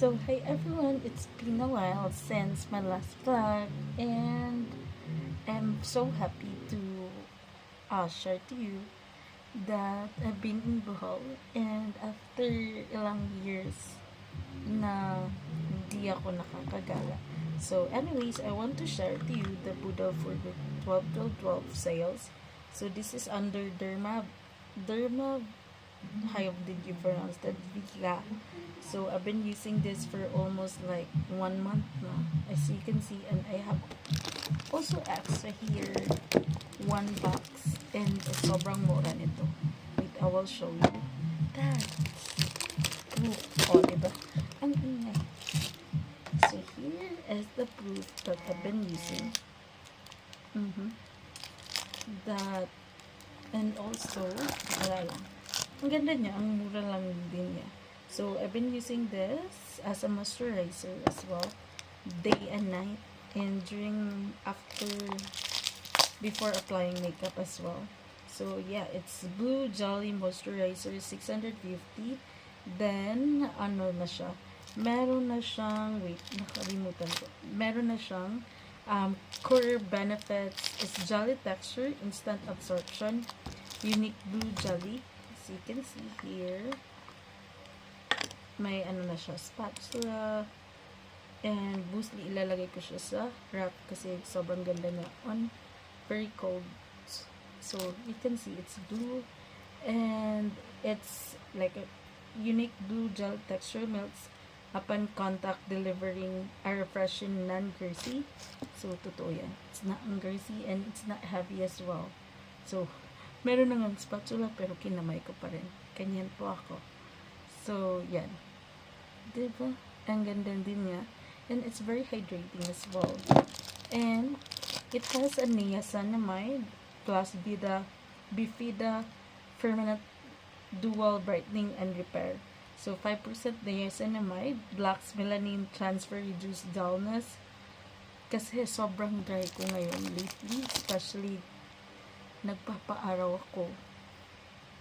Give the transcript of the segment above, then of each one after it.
So, hi everyone, it's been a while since my last vlog, and I'm so happy to share to you that I've been in Bohol, and after ilang years na hindi ako nakakagala. So, anyways, I want to share to you the Buddha for the 12-12-12 sales. So, this is under Derma, how did you pronounce that? Vika. So I've been using this for almost like 1 month now, as you can see, and I have also extra here 1 box, and sobrang mura nito. Wait, I will show you that. Diba? Ang ingay. So here is the proof that I've been using. That, and also, wala lang. Ang ganda niya, ang mura lang din niya. So, I've been using this as a moisturizer as well, day and night, and before applying makeup as well. So, yeah, it's Blue Jolly Moisturizer 650. Then, ano na siya? Meron na siyang, wait, nakalimutan ko. Meron na siyang core benefits is jelly texture, instant absorption, unique blue jelly. So, you can see here, may ano na siya, spatula, and mostly ilalagay ko siya sa wrap kasi sobrang ganda na on very cold. So you can see it's blue, and it's like a unique blue gel texture, melts upon contact, delivering a refreshing non-greasy. So totoo yan, it's not greasy and it's not heavy as well. So meron na ng spatula pero kinamay ko pa rin, kanyan po ako. So yan, diba? Ang ganda din niya. And it's very hydrating as well. And it has a niacinamide plus Bifida Permanent Dual Brightening and Repair. So 5% niacinamide blocks melanin transfer, reduce dullness. Kasi sobrang dry ko ngayon lately, especially nagpapaaraw ako.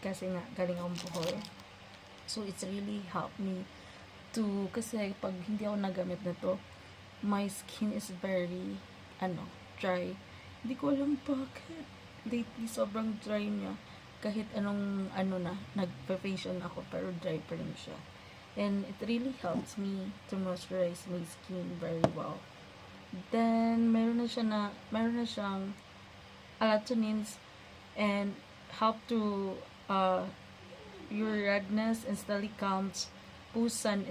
Kasi nga, galing akong Bohol. So it's really helped me to, kasi pag hindi ako nagamit na to, my skin is very dry. Hindi ko alam bakit lately sobrang dry niya, kahit anong nagpa-facial ako, pero dry pa rin siya. And it really helps me to moisturize my skin very well. Then meron na siyang alatonins and help to your redness, instantly calms, boost sun